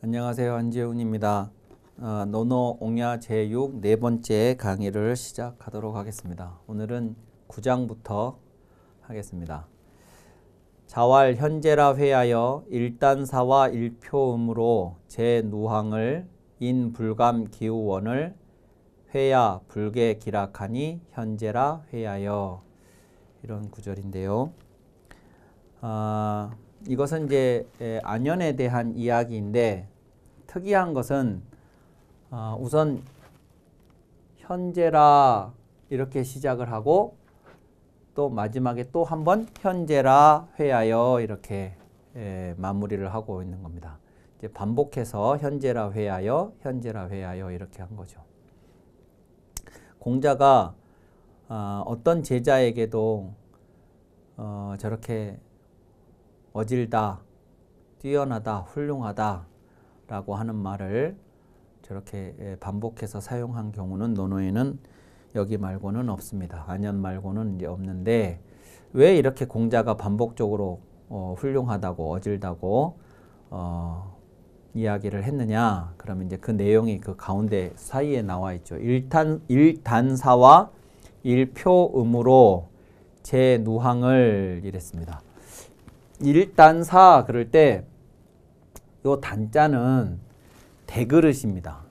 안녕하세요. 안재훈입니다. 논어옹야 제6 네 번째 강의를 시작하도록 하겠습니다. 오늘은 9장부터 하겠습니다. 자왈 현재라 회하여 일단사와 일표음으로 제누항을 인불감 기우원을 회야 불계 기락하니 현재라 회하여, 이런 구절인데요. 이것은 이제 안연에 대한 이야기인데, 특이한 것은 우선 현재라 이렇게 시작을 하고 또 마지막에 또 한 번 현재라 회하여 이렇게 마무리를 하고 있는 겁니다. 이제 반복해서 현재라 회하여 현재라 회하여 이렇게 한 거죠. 공자가 어떤 제자에게도 저렇게 어질다, 뛰어나다, 훌륭하다 라고 하는 말을 저렇게 반복해서 사용한 경우는 논어에는 여기 말고는 없습니다. 안연 말고는 이제 없는데, 왜 이렇게 공자가 반복적으로 훌륭하다고, 어질다고 이야기를 했느냐? 그러면 이제 그 내용이 그 가운데 사이에 나와 있죠. 일단사와 일표음으로 제누항을 이랬습니다. 일단사 그럴 때 요 단자는 대그릇입니다.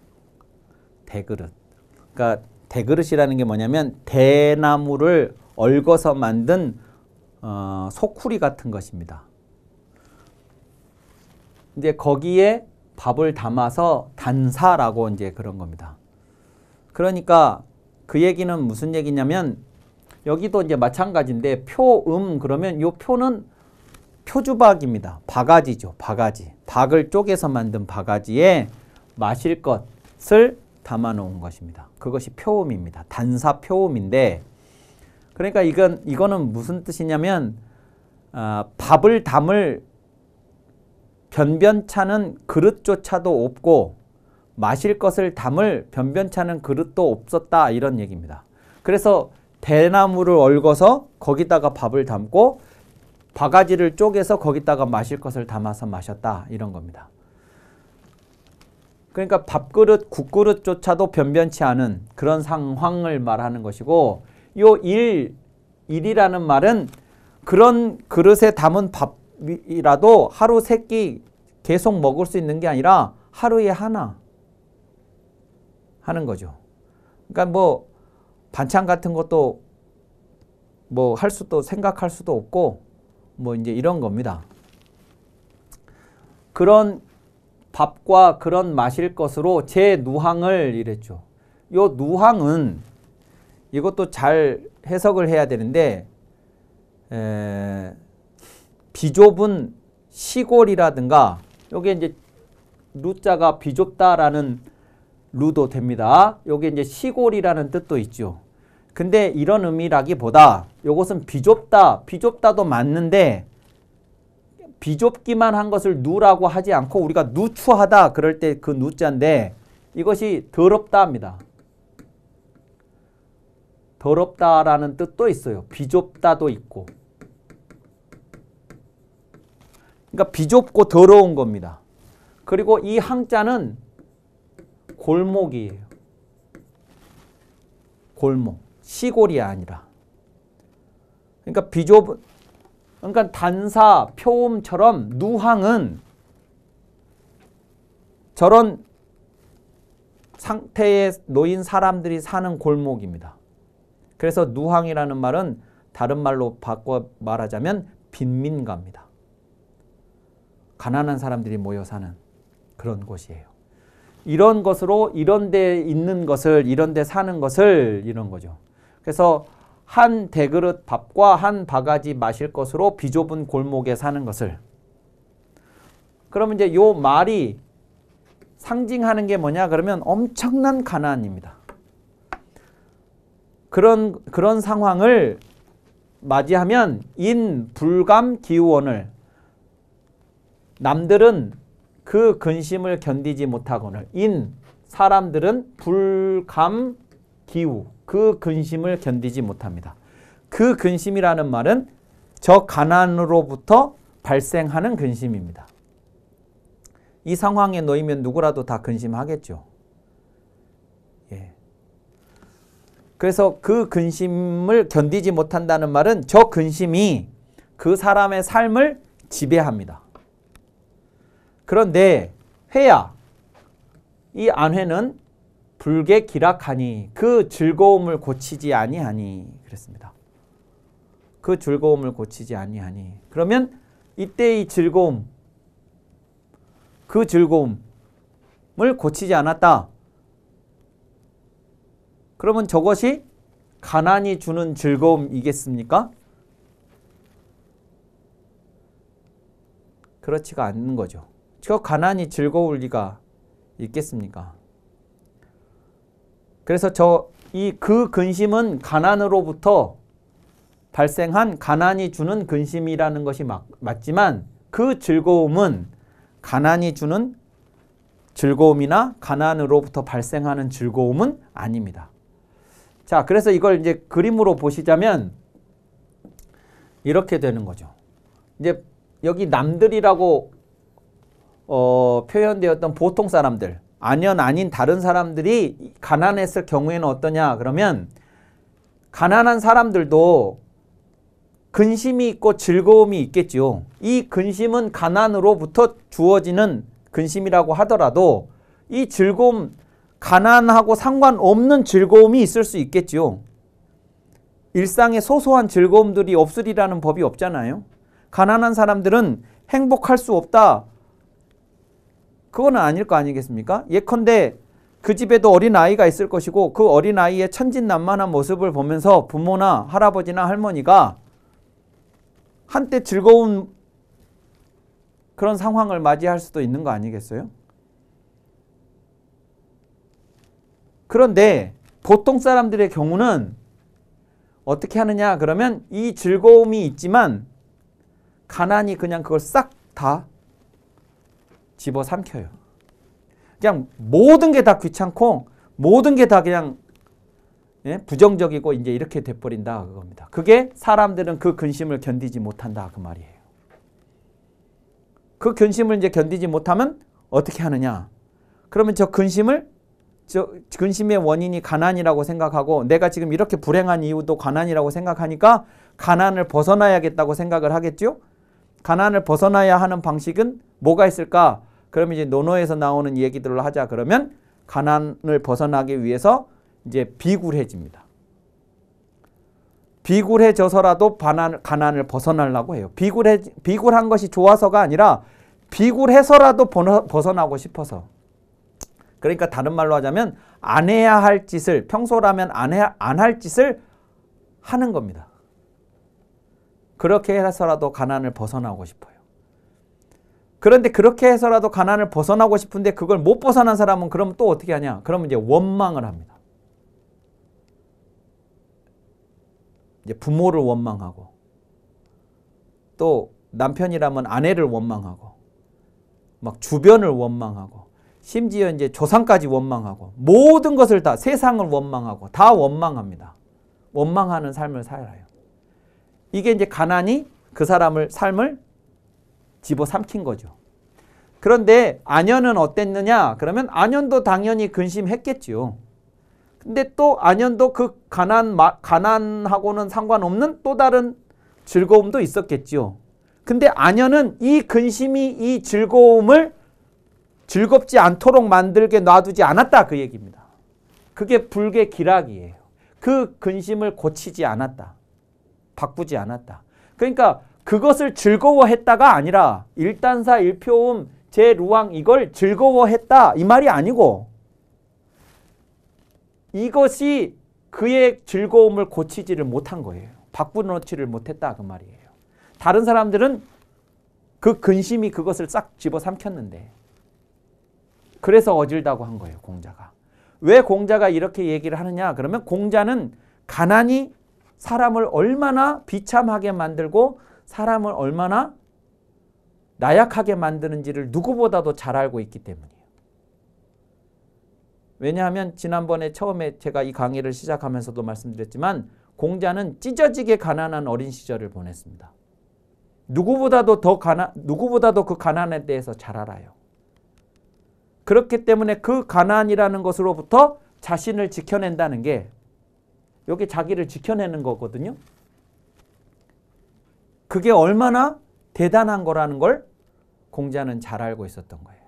대그릇. 그러니까 대그릇이라는 게 뭐냐면 대나무를 얽어서 만든 소쿠리 같은 것입니다. 이제 거기에 밥을 담아서 단사라고 이제 그런 겁니다. 그러니까 그 얘기는 무슨 얘기냐면, 여기도 이제 마찬가지인데 표음 그러면 요 표는 표주박입니다. 바가지죠. 바가지. 박을 쪼개서 만든 바가지에 마실 것을 담아 놓은 것입니다. 그것이 표음입니다. 단사 표음인데, 그러니까 이거는 무슨 뜻이냐면 밥을 담을 변변찮은 그릇조차도 없고 마실 것을 담을 변변찮은 그릇도 없었다, 이런 얘기입니다. 그래서 대나무를 얽어서 거기다가 밥을 담고 바가지를 쪼개서 거기다가 마실 것을 담아서 마셨다, 이런 겁니다. 그러니까 밥그릇, 국그릇조차도 변변치 않은 그런 상황을 말하는 것이고, 요 일이라는 말은 그런 그릇에 담은 밥이라도 하루 세 끼 계속 먹을 수 있는 게 아니라 하루에 하나 하는 거죠. 그러니까 뭐 반찬 같은 것도 뭐 할 수도 생각할 수도 없고 뭐 이제 이런 겁니다. 그런 밥과 그런 마실 것으로 제 누항을 이랬죠. 요 누항은 이것도 잘 해석을 해야 되는데, 비좁은 시골이라든가, 요게 이제 루자가 비좁다라는 루도 됩니다. 요게 이제 시골이라는 뜻도 있죠. 근데 이런 의미라기보다 요것은 비좁다도 맞는데, 비좁기만 한 것을 누라고 하지 않고 우리가 누추하다 그럴 때 그 누자인데, 이것이 더럽다입니다. 더럽다라는 뜻도 있어요. 비좁다도 있고. 그러니까 비좁고 더러운 겁니다. 그리고 이 항자는 골목이에요. 골목. 시골이 아니라. 그러니까 그러니까 단사, 표음처럼 누항은 저런 상태에 놓인 사람들이 사는 골목입니다. 그래서 누항이라는 말은 다른 말로 바꿔 말하자면 빈민가입니다. 가난한 사람들이 모여 사는 그런 곳이에요. 이런 것으로 이런 데 있는 것을, 이런 데 사는 것을, 이런 거죠. 그래서 한 대그릇 밥과 한 바가지 마실 것으로 비좁은 골목에 사는 것을. 그러면 이제 요 말이 상징하는 게 뭐냐 그러면 엄청난 가난입니다. 그런 상황을 맞이하면 인불감 기우원을, 남들은 그 근심을 견디지 못하거늘, 사람들은 불감 기우, 그 근심을 견디지 못합니다. 그 근심이라는 말은 저 가난으로부터 발생하는 근심입니다. 이 상황에 놓이면 누구라도 다 근심하겠죠. 예. 그래서 그 근심을 견디지 못한다는 말은 저 근심이 그 사람의 삶을 지배합니다. 그런데 회야, 이 안회는 불개 기락하니 그 즐거움을 고치지 아니하니 그랬습니다. 그 즐거움을 고치지 아니하니. 그러면 이때 이 즐거움, 그 즐거움을 고치지 않았다. 그러면 저것이 가난이 주는 즐거움이겠습니까? 그렇지가 않는 거죠. 저 가난이 즐거울 리가 있겠습니까? 그래서 그 근심은 가난으로부터 발생한 가난이 주는 근심이라는 것이 맞지만 그 즐거움은 가난이 주는 즐거움이나 가난으로부터 발생하는 즐거움은 아닙니다. 자, 그래서 이걸 이제 그림으로 보시자면 이렇게 되는 거죠. 이제 여기 남들이라고 표현되었던 보통 사람들, 안연 아닌 다른 사람들이 가난했을 경우에는 어떠냐? 그러면 가난한 사람들도 근심이 있고 즐거움이 있겠지요. 이 근심은 가난으로부터 주어지는 근심이라고 하더라도 이 즐거움, 가난하고 상관없는 즐거움이 있을 수 있겠지요. 일상의 소소한 즐거움들이 없으리라는 법이 없잖아요. 가난한 사람들은 행복할 수 없다. 그거는 아닐 거 아니겠습니까? 예컨대 그 집에도 어린아이가 있을 것이고 그 어린아이의 천진난만한 모습을 보면서 부모나 할아버지나 할머니가 한때 즐거운 그런 상황을 맞이할 수도 있는 거 아니겠어요? 그런데 보통 사람들의 경우는 어떻게 하느냐? 그러면 이 즐거움이 있지만 가난이 그냥 그걸 싹 다 집어삼켜요. 그냥 모든 게 다 귀찮고 모든 게 다 그냥 부정적이고 이제 이렇게 돼버린다 그겁니다. 그게 사람들은 그 근심을 견디지 못한다 그 말이에요. 그 근심을 이제 견디지 못하면 어떻게 하느냐? 그러면 저 근심의 원인이 가난이라고 생각하고 내가 지금 이렇게 불행한 이유도 가난이라고 생각하니까 가난을 벗어나야겠다고 생각을 하겠죠? 가난을 벗어나야 하는 방식은 뭐가 있을까? 그러면 이제 논어에서 나오는 얘기들을 하자 그러면 가난을 벗어나기 위해서 이제 비굴해집니다. 비굴해져서라도 가난을 벗어나려고 해요. 비굴한 것이 좋아서가 아니라 비굴해서라도 벗어나고 싶어서. 그러니까 다른 말로 하자면 안 해야 할 짓을 평소라면 안 할 짓을 하는 겁니다. 그렇게 해서라도 가난을 벗어나고 싶어요. 그런데 그렇게 해서라도 가난을 벗어나고 싶은데 그걸 못 벗어난 사람은 그러면 또 어떻게 하냐? 그러면 이제 원망을 합니다. 이제 부모를 원망하고 또 남편이라면 아내를 원망하고 막 주변을 원망하고 심지어 이제 조상까지 원망하고 모든 것을 다 세상을 원망하고 다 원망합니다. 원망하는 삶을 살아요. 이게 이제 가난이 그 사람을 삶을 집어삼킨 거죠. 그런데 안연은 어땠느냐? 그러면 안연도 당연히 근심했겠지요. 근데 또 안연도 그 가난하고는 상관없는 또 다른 즐거움도 있었겠지요. 근데 안연은 이 근심이 이 즐거움을 즐겁지 않도록 만들게 놔두지 않았다 그 얘기입니다. 그게 불개 기락이에요. 그 근심을 고치지 않았다. 바꾸지 않았다. 그러니까 그것을 즐거워했다가 아니라 일단사 일표음 제루왕 이걸 즐거워했다 이 말이 아니고 이것이 그의 즐거움을 고치지를 못한 거예요. 바꾸놓지를 못했다 그 말이에요. 다른 사람들은 그 근심이 그것을 싹 집어삼켰는데 그래서 어질다고 한 거예요. 공자가. 왜 공자가 이렇게 얘기를 하느냐? 그러면 공자는 가난이 사람을 얼마나 비참하게 만들고 사람을 얼마나 나약하게 만드는지를 누구보다도 잘 알고 있기 때문이에요. 왜냐하면 지난번에 처음에 제가 이 강의를 시작하면서도 말씀드렸지만 공자는 찢어지게 가난한 어린 시절을 보냈습니다. 누구보다도 그 가난에 대해서 잘 알아요. 그렇기 때문에 그 가난이라는 것으로부터 자신을 지켜낸다는 게 여기 자기를 지켜내는 거거든요. 그게 얼마나 대단한 거라는 걸 공자는 잘 알고 있었던 거예요.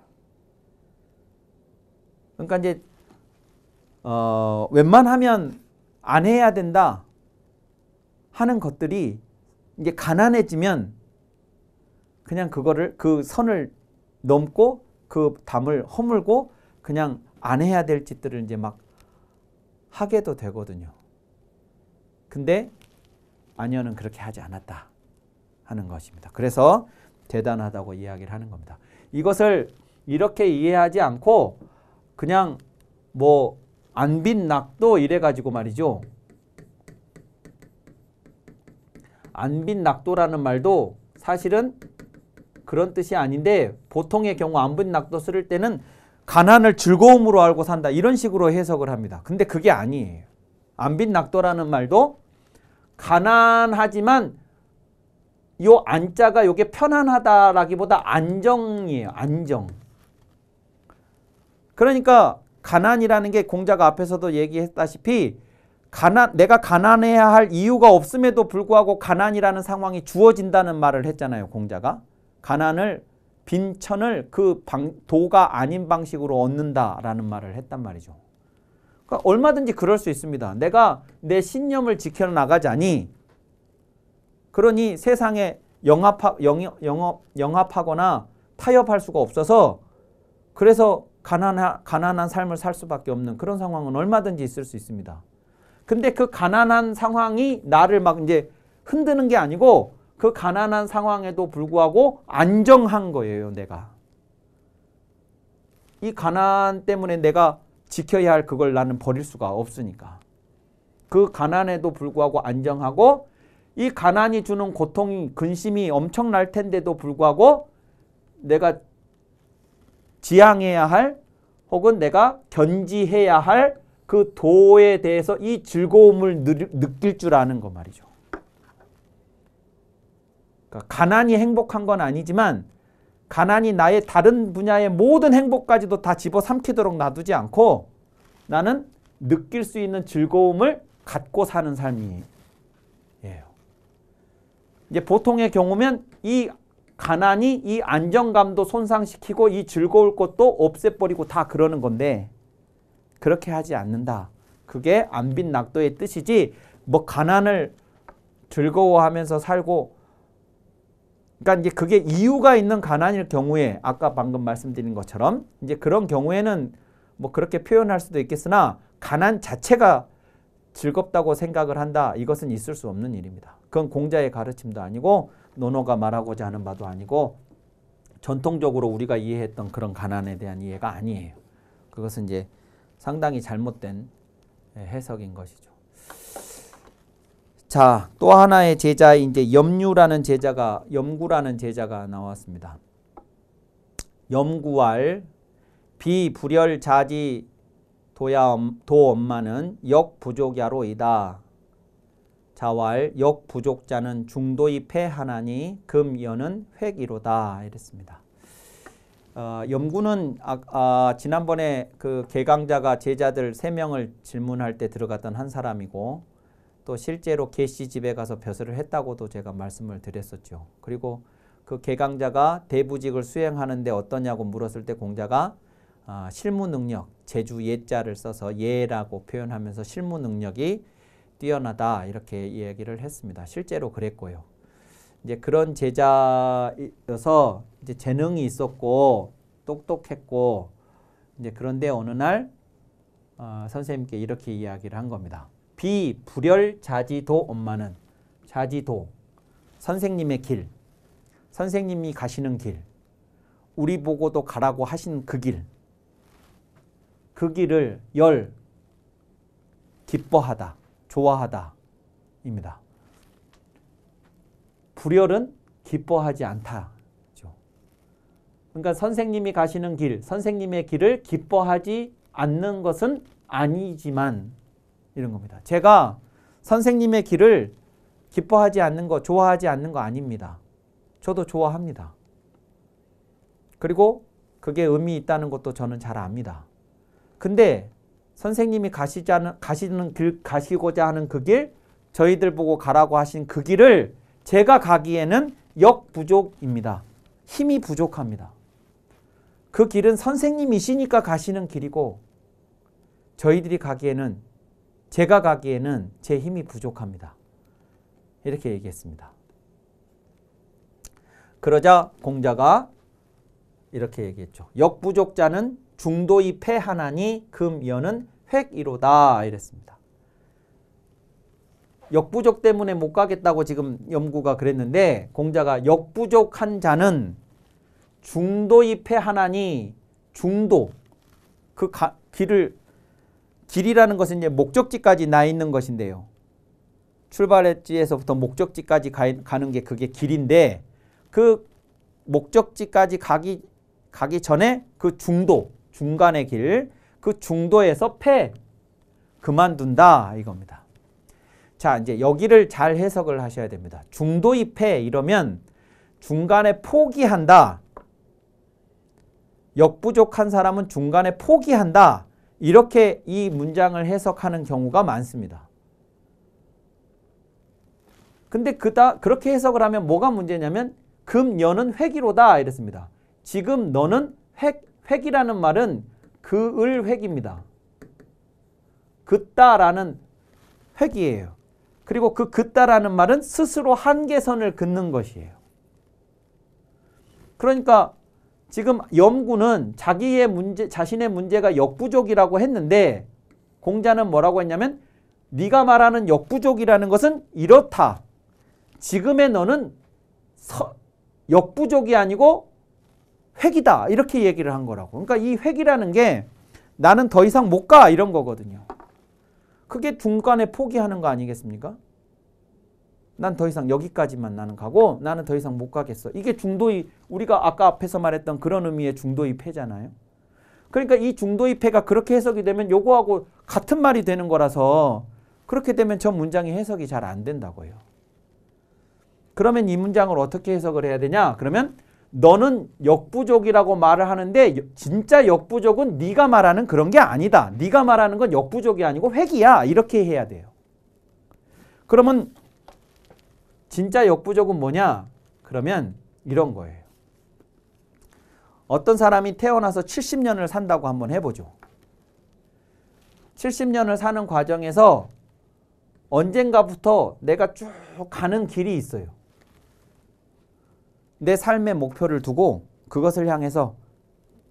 그러니까 이제 웬만하면 안 해야 된다 하는 것들이 이제 가난해지면 그냥 그거를 그 선을 넘고 그 담을 허물고 그냥 안 해야 될 짓들을 이제 막 하게도 되거든요. 근데 안현은 그렇게 하지 않았다 하는 것입니다. 그래서 대단하다고 이야기를 하는 겁니다. 이것을 이렇게 이해하지 않고 그냥 뭐 안빈낙도 이래가지고 말이죠. 안빈낙도라는 말도 사실은 그런 뜻이 아닌데 보통의 경우 안빈낙도 쓸 때는 가난을 즐거움으로 알고 산다 이런 식으로 해석을 합니다. 근데 그게 아니에요. 안빈낙도라는 말도 가난하지만 요 안자가 요게 편안하다라기보다 안정이에요. 안정. 그러니까 가난이라는 게 공자가 앞에서도 얘기했다시피 내가 가난해야 할 이유가 없음에도 불구하고 가난이라는 상황이 주어진다는 말을 했잖아요. 공자가. 가난을 빈천을 그 도가 아닌 방식으로 얻는다라는 말을 했단 말이죠. 그러니까 얼마든지 그럴 수 있습니다. 내가 내 신념을 지켜나가자니 그러니 세상에 영합하거나 타협할 수가 없어서 그래서 가난한 삶을 살 수밖에 없는 그런 상황은 얼마든지 있을 수 있습니다. 근데 그 가난한 상황이 나를 막 이제 흔드는 게 아니고 그 가난한 상황에도 불구하고 안정한 거예요, 내가. 이 가난 때문에 내가 지켜야 할 그걸 나는 버릴 수가 없으니까. 그 가난에도 불구하고 안정하고 이 가난이 주는 고통이 근심이 엄청날 텐데도 불구하고 내가 지향해야 할 혹은 내가 견지해야 할 그 도에 대해서 이 즐거움을 느낄 줄 아는 거 말이죠. 그러니까 가난이 행복한 건 아니지만 가난이 나의 다른 분야의 모든 행복까지도 다 집어삼키도록 놔두지 않고 나는 느낄 수 있는 즐거움을 갖고 사는 삶이에요. 이제 보통의 경우면 이 가난이 이 안정감도 손상시키고 이 즐거울 것도 없애버리고 다 그러는 건데 그렇게 하지 않는다. 그게 안빈낙도의 뜻이지 뭐 가난을 즐거워하면서 살고 그러니까 이제 그게 이유가 있는 가난일 경우에 아까 방금 말씀드린 것처럼 이제 그런 경우에는 뭐 그렇게 표현할 수도 있겠으나 가난 자체가 즐겁다고 생각을 한다. 이것은 있을 수 없는 일입니다. 그건 공자의 가르침도 아니고 논어가 말하고자 하는 바도 아니고 전통적으로 우리가 이해했던 그런 가난에 대한 이해가 아니에요. 그것은 이제 상당히 잘못된 해석인 것이죠. 자, 또 하나의 제자 이제 염구라는 제자가 나왔습니다. 염구알 비불열자지 도엄마는 역부족야로이다. 자왈 역부족자는 중도의 패하나니 금연은 획이로다. 이랬습니다. 염구는 지난번에 그 개강자가 제자들 3명을 질문할 때 들어갔던 한 사람이고 또 실제로 계시 집에 가서 벼슬을 했다고도 제가 말씀을 드렸었죠. 그리고 그 개강자가 대부직을 수행하는데 어떠냐고 물었을 때 공자가 실무 능력, 제주 예자를 써서 예라고 표현하면서 실무 능력이 뛰어나다 이렇게 이야기를 했습니다. 실제로 그랬고요. 이제 그런 제자여서 이제 재능이 있었고 똑똑했고 이제 그런데 어느 날 선생님께 이렇게 이야기를 한 겁니다. 비불열 자지도 엄마는 자지도 선생님의 길, 선생님이 가시는 길, 우리 보고도 가라고 하신 그 길을 기뻐하다, 좋아하다 입니다. 불열은 기뻐하지 않다. 그러니까 선생님이 가시는 길, 선생님의 길을 기뻐하지 않는 것은 아니지만 이런 겁니다. 제가 선생님의 길을 기뻐하지 않는 거, 좋아하지 않는 거 아닙니다. 저도 좋아합니다. 그리고 그게 의미 있다는 것도 저는 잘 압니다. 근데 선생님이 가시고자 하는 그 길, 저희들 보고 가라고 하신 그 길을 제가 가기에는 역부족입니다. 힘이 부족합니다. 그 길은 선생님이시니까 가시는 길이고 저희들이 가기에는, 제가 가기에는 제 힘이 부족합니다. 이렇게 얘기했습니다. 그러자 공자가 이렇게 얘기했죠. 역부족자는 중도의 패하나니 금연은 획이로다 이랬습니다. 역부족 때문에 못 가겠다고 지금 염구가 그랬는데 공자가 역부족한 자는 중도의 패하나니, 중도 그 길이라는 것은 이제 목적지까지 나 있는 것인데요. 출발지에서부터 목적지까지 가는 게 그게 길인데 그 목적지까지 가기 전에 그 중도, 중간의 길, 그 중도에서 그만둔다 이겁니다. 자, 이제 여기를 잘 해석을 하셔야 됩니다. 중도의 이러면 중간에 포기한다. 역부족한 사람은 중간에 포기한다. 이렇게 이 문장을 해석하는 경우가 많습니다. 근데 그렇게 해석을 하면 뭐가 문제냐면 금연은 획이로다 이랬습니다. 지금 너는 획이라는 말은 그을 획입니다. 긋다라는 획이에요. 그리고 그 긋다라는 말은 스스로 한계선을 긋는 것이에요. 그러니까 지금 염구는 자신의 문제가 역부족이라고 했는데 공자는 뭐라고 했냐면 네가 말하는 역부족이라는 것은 이렇다. 지금의 너는 역부족이 아니고 획이다. 이렇게 얘기를 한 거라고. 그러니까 이 획이라는 게 나는 더 이상 못 가 이런 거거든요. 그게 중간에 포기하는 거 아니겠습니까? 난 더 이상 여기까지만 나는 가고 나는 더 이상 못 가겠어. 이게 중도의, 우리가 아까 앞에서 말했던 그런 의미의 중도의 패잖아요. 그러니까 이 중도의 패가 그렇게 해석이 되면 요거하고 같은 말이 되는 거라서 그렇게 되면 저 문장이 해석이 잘 안 된다고요. 그러면 이 문장을 어떻게 해석을 해야 되냐? 그러면 너는 역부족이라고 말을 하는데 진짜 역부족은 네가 말하는 그런 게 아니다. 네가 말하는 건 역부족이 아니고 획이야. 이렇게 해야 돼요. 그러면 진짜 역부족은 뭐냐? 그러면 이런 거예요. 어떤 사람이 태어나서 70년을 산다고 한번 해보죠. 70년을 사는 과정에서 언젠가부터 내가 쭉 가는 길이 있어요. 내 삶의 목표를 두고 그것을 향해서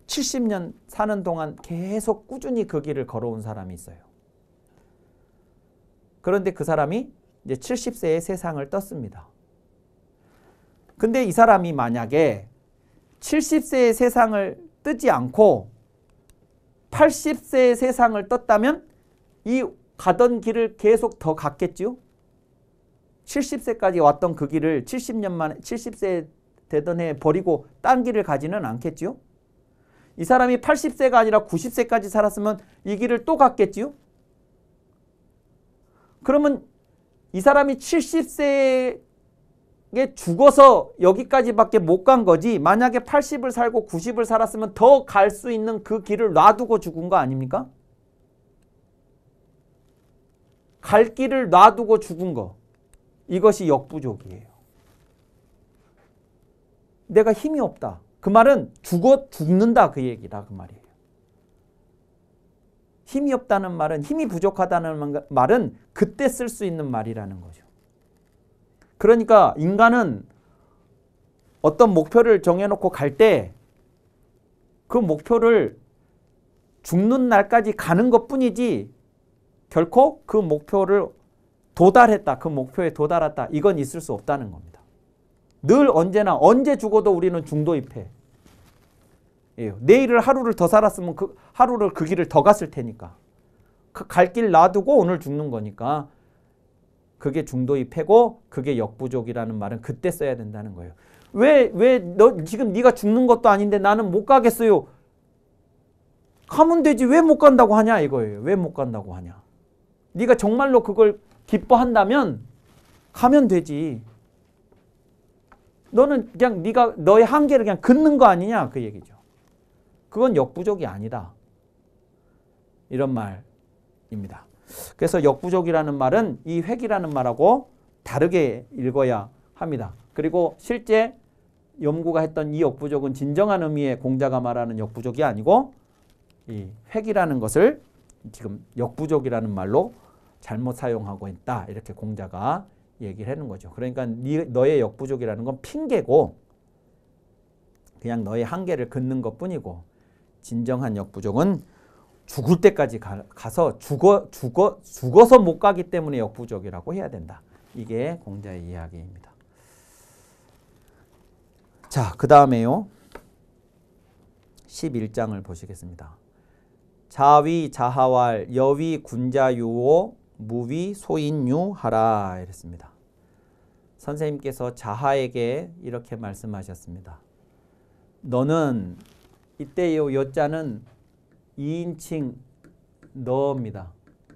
70년 사는 동안 계속 꾸준히 그 길을 걸어온 사람이 있어요. 그런데 그 사람이 이제 70세에 세상을 떴습니다. 근데 이 사람이 만약에 70세의 세상을 뜨지 않고 80세의 세상을 떴다면 이 가던 길을 계속 더 갔겠죠? 70세까지 왔던 그 길을 70년 만에 70세 되던 해 버리고 딴 길을 가지는 않겠지요? 이 사람이 80세가 아니라 90세까지 살았으면 이 길을 또 갔겠지요? 그러면 이 사람이 70세에 죽어서 여기까지밖에 못 간 거지 만약에 80을 살고 90을 살았으면 더 갈 수 있는 그 길을 놔두고 죽은 거 아닙니까? 갈 길을 놔두고 죽은 거. 이것이 역부족이에요. 내가 힘이 없다. 그 말은 죽는다 그 얘기다 그 말이에요. 힘이 없다는 말은, 힘이 부족하다는 말은 그때 쓸 수 있는 말이라는 거죠. 그러니까 인간은 어떤 목표를 정해놓고 갈 때 그 목표를 죽는 날까지 가는 것뿐이지 결코 그 목표를 도달했다, 그 목표에 도달했다 이건 있을 수 없다는 겁니다. 늘 언제나 언제 죽어도 우리는 중도입해. 내일을 하루를 더 살았으면 그 하루를 그 길을 더 갔을 테니까. 갈 길 놔두고 오늘 죽는 거니까 그게 중도입해고 그게 역부족이라는 말은 그때 써야 된다는 거예요. 왜 너 지금 네가 죽는 것도 아닌데 나는 못 가겠어요. 가면 되지 왜 못 간다고 하냐 이거예요. 왜 못 간다고 하냐. 네가 정말로 그걸 기뻐한다면 가면 되지. 너는 그냥 네가 너의 한계를 그냥 긋는 거 아니냐 그 얘기죠. 그건 역부족이 아니다. 이런 말입니다. 그래서 역부족이라는 말은 이 획이라는 말하고 다르게 읽어야 합니다. 그리고 실제 염구가 했던 이 역부족은 진정한 의미의 공자가 말하는 역부족이 아니고 이 획이라는 것을 지금 역부족이라는 말로 잘못 사용하고 있다. 이렇게 공자가 얘기를 하는 거죠. 그러니까 너의 역부족이라는 건 핑계고 그냥 너의 한계를 긋는 것뿐이고 진정한 역부족은 죽을 때까지 가서 죽어서 못 가기 때문에 역부족이라고 해야 된다. 이게 공자의 이야기입니다. 자, 그 다음에요. 11장을 보시겠습니다. 자위 자하왈 여위 군자유오 무위 소인유하라 이랬습니다. 선생님께서 자하에게 이렇게 말씀하셨습니다. 너는 이때요 여자는 2인칭 너입니다.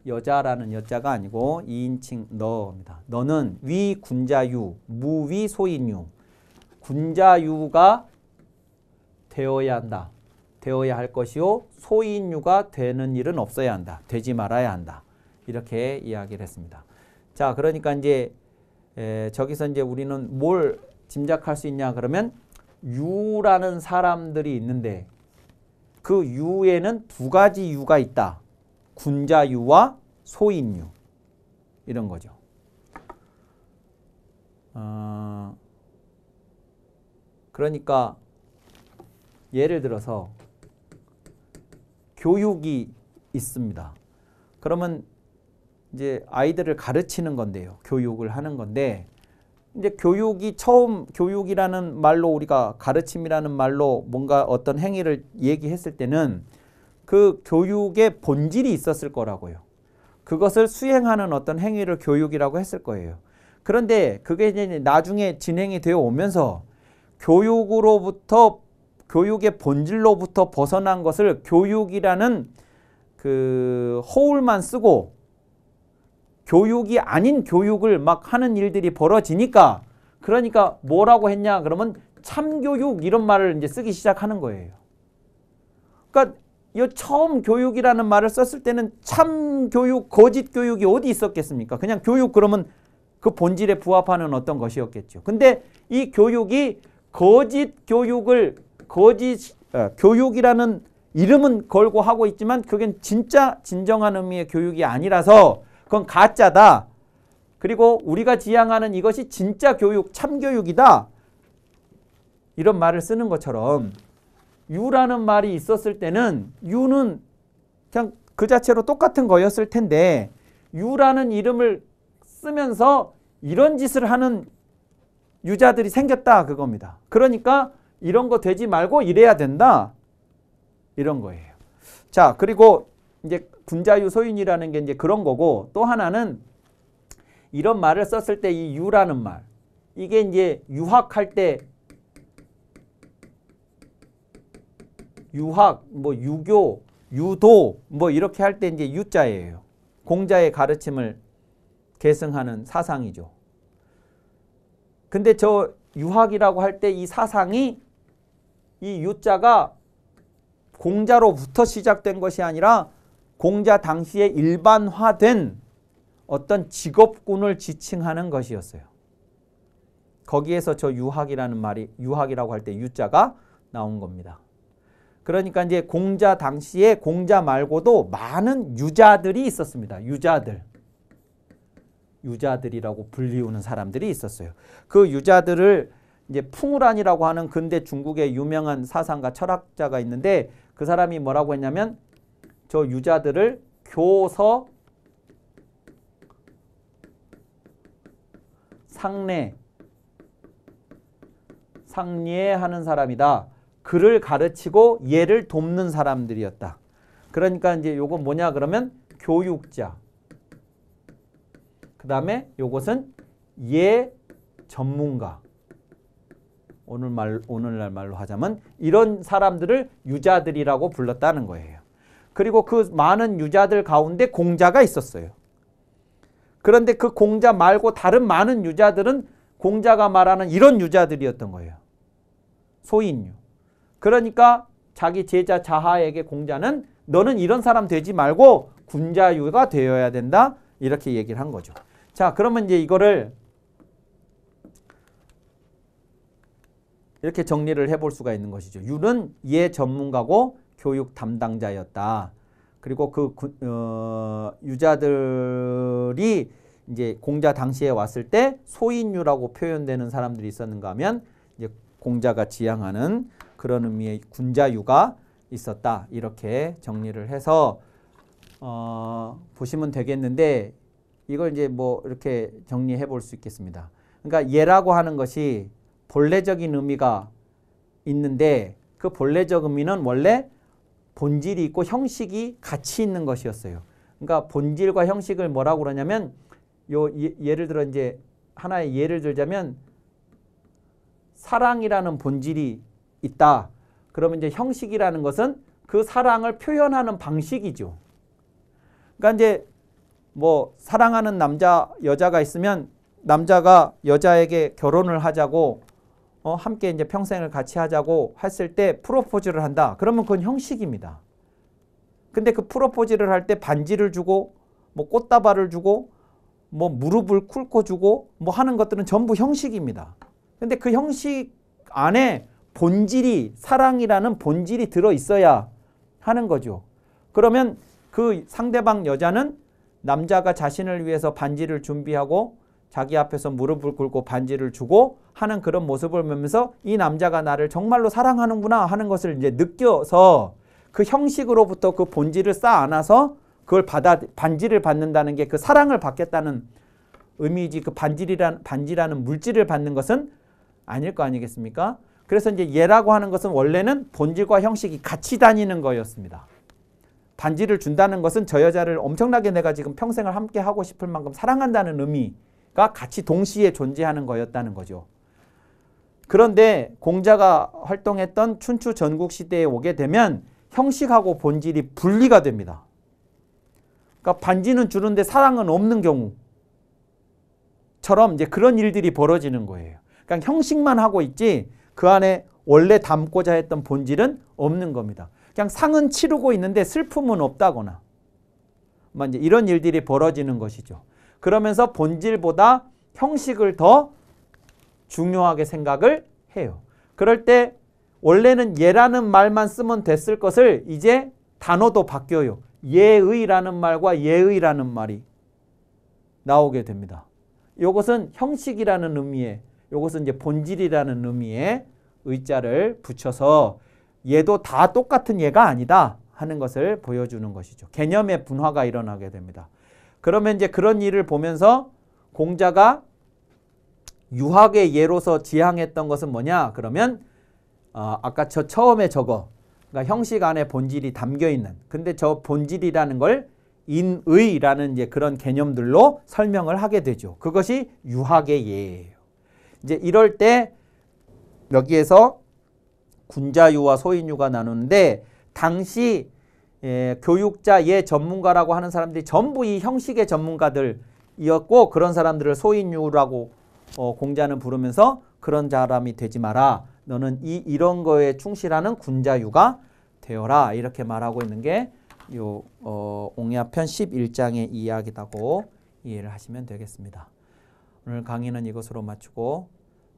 여자라는 여자가 아니고 2인칭 너입니다. 너는 위 군자유 무위 소인유 군자유가 되어야 한다. 되어야 할 것이요 소인유가 되는 일은 없어야 한다. 되지 말아야 한다. 이렇게 이야기를 했습니다. 자, 그러니까 이제 저기서 이제 우리는 뭘 짐작할 수 있냐 그러면 유라는 사람들이 있는데 그 유에는 두 가지 유가 있다. 군자유와 소인유 이런 거죠. 그러니까 예를 들어서 교육이 있습니다. 그러면 이제 아이들을 가르치는 건데요. 교육을 하는 건데 이제 교육이 처음 교육이라는 말로 우리가 가르침이라는 말로 뭔가 어떤 행위를 얘기했을 때는 그 교육의 본질이 있었을 거라고요. 그것을 수행하는 어떤 행위를 교육이라고 했을 거예요. 그런데 그게 이제 나중에 진행이 되어 오면서 교육의 본질로부터 벗어난 것을 교육이라는 그 허울만 쓰고 교육이 아닌 교육을 막 하는 일들이 벌어지니까 그러니까 뭐라고 했냐 그러면 참교육 이런 말을 이제 쓰기 시작하는 거예요. 그러니까 이 처음 교육이라는 말을 썼을 때는 참교육, 거짓 교육이 어디 있었겠습니까? 그냥 교육 그러면 그 본질에 부합하는 어떤 것이었겠죠. 근데 이 교육이 교육이라는 이름은 걸고 하고 있지만 그게 진짜 진정한 의미의 교육이 아니라서 그건 가짜다. 그리고 우리가 지향하는 이것이 진짜 교육, 참교육이다. 이런 말을 쓰는 것처럼 유라는 말이 있었을 때는 유는 그냥 그 자체로 똑같은 거였을 텐데 유라는 이름을 쓰면서 이런 짓을 하는 유자들이 생겼다 그겁니다. 그러니까 이런 거 되지 말고 이래야 된다. 이런 거예요. 자, 그리고 이제 군자유 소인이라는 게 이제 그런 거고 또 하나는 이런 말을 썼을 때 이 유라는 말 이게 이제 유학할 때 유학, 뭐 유교, 유도 뭐 이렇게 할 때 이제 유자예요. 공자의 가르침을 계승하는 사상이죠. 근데 저 유학이라고 할 때 이 사상이 이 유자가 공자로부터 시작된 것이 아니라 공자 당시에 일반화된 어떤 직업군을 지칭하는 것이었어요. 거기에서 저 유학이라는 말이 유학이라고 할 때 유자가 나온 겁니다. 그러니까 이제 공자 당시에 공자 말고도 많은 유자들이 있었습니다. 유자들이라고 불리우는 사람들이 있었어요. 그 유자들을 이제 풍우란이라고 하는 근대 중국의 유명한 사상가 철학자가 있는데 그 사람이 뭐라고 했냐면 저 유자들을 교서, 상례하는 사람이다. 글을 가르치고 예를 돕는 사람들이었다. 그러니까 이제 요건 뭐냐 그러면 교육자. 그 다음에 요것은 예 전문가. 오늘날 말로 하자면 이런 사람들을 유자들이라고 불렀다는 거예요. 그리고 그 많은 유자들 가운데 공자가 있었어요. 그런데 그 공자 말고 다른 많은 유자들은 공자가 말하는 이런 유자들이었던 거예요. 소인유. 그러니까 자기 제자 자하에게 공자는 너는 이런 사람 되지 말고 군자유가 되어야 된다. 이렇게 얘기를 한 거죠. 자, 그러면 이제 이거를 이렇게 정리를 해볼 수가 있는 것이죠. 유는 예 전문가고 교육 담당자였다. 그리고 그 유자들이 이제 공자 당시에 왔을 때 소인유라고 표현되는 사람들이 있었는가 하면 이제 공자가 지향하는 그런 의미의 군자유가 있었다. 이렇게 정리를 해서 보시면 되겠는데 이걸 이제 뭐 이렇게 정리해 볼 수 있겠습니다. 그러니까 예라고 하는 것이 본래적인 의미가 있는데 그 본래적 의미는 원래 본질이 있고 형식이 같이 있는 것이었어요. 그러니까 본질과 형식을 뭐라고 그러냐면 예를 들어 이제 하나의 예를 들자면 사랑이라는 본질이 있다. 그러면 이제 형식이라는 것은 그 사랑을 표현하는 방식이죠. 그러니까 이제 뭐 사랑하는 남자 여자가 있으면 남자가 여자에게 결혼을 하자고 함께 이제 평생을 같이 하자고 했을 때 프로포즈를 한다. 그러면 그건 형식입니다. 근데 그 프로포즈를 할 때 반지를 주고 뭐 꽃다발을 주고 뭐 무릎을 꿇고 주고 뭐 하는 것들은 전부 형식입니다. 근데 그 형식 안에 본질이 사랑이라는 본질이 들어 있어야 하는 거죠. 그러면 그 상대방 여자는 남자가 자신을 위해서 반지를 준비하고 자기 앞에서 무릎을 꿇고 반지를 주고 하는 그런 모습을 보면서 이 남자가 나를 정말로 사랑하는구나 하는 것을 이제 느껴서 그 형식으로부터 그 본질을 쌓아 안아서 그걸 반지를 받는다는 게 그 사랑을 받겠다는 의미이지 그 반지라는 물질을 받는 것은 아닐 거 아니겠습니까? 그래서 이제 예라고 하는 것은 원래는 본질과 형식이 같이 다니는 거였습니다. 반지를 준다는 것은 저 여자를 엄청나게 내가 지금 평생을 함께 하고 싶을 만큼 사랑한다는 의미가 같이 동시에 존재하는 거였다는 거죠. 그런데 공자가 활동했던 춘추 전국시대에 오게 되면 형식하고 본질이 분리가 됩니다. 그러니까 반지는 주는데 사랑은 없는 경우처럼 이제 그런 일들이 벌어지는 거예요. 그러니까 형식만 하고 있지 그 안에 원래 담고자 했던 본질은 없는 겁니다. 그냥 상은 치르고 있는데 슬픔은 없다거나 이제 이런 일들이 벌어지는 것이죠. 그러면서 본질보다 형식을 더 중요하게 생각을 해요. 그럴 때 원래는 예라는 말만 쓰면 됐을 것을 이제 단어도 바뀌어요. 예의라는 말과 예의라는 말이 나오게 됩니다. 이것은 형식이라는 의미에, 이것은 이제 본질이라는 의미의 의자를 붙여서 얘도 다 똑같은 얘가 아니다 하는 것을 보여주는 것이죠. 개념의 분화가 일어나게 됩니다. 그러면 이제 그런 일을 보면서 공자가 유학의 예로서 지향했던 것은 뭐냐? 그러면 아까 저 처음에 그러니까 형식 안에 본질이 담겨 있는. 근데 저 본질이라는 걸 인의라는 이제 그런 개념들로 설명을 하게 되죠. 그것이 유학의 예예요. 이제 이럴 때 여기에서 군자유와 소인유가 나누는데 당시 교육자 예 전문가라고 하는 사람들이 전부 이 형식의 전문가들이었고 그런 사람들을 소인유라고 공자는 부르면서 그런 사람이 되지 마라. 너는 이런 거에 충실하는 군자유가 되어라. 이렇게 말하고 있는 게 요 옹야편 11장의 이야기라고 이해를 하시면 되겠습니다. 오늘 강의는 이것으로 마치고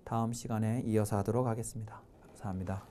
다음 시간에 이어서 하도록 하겠습니다. 감사합니다.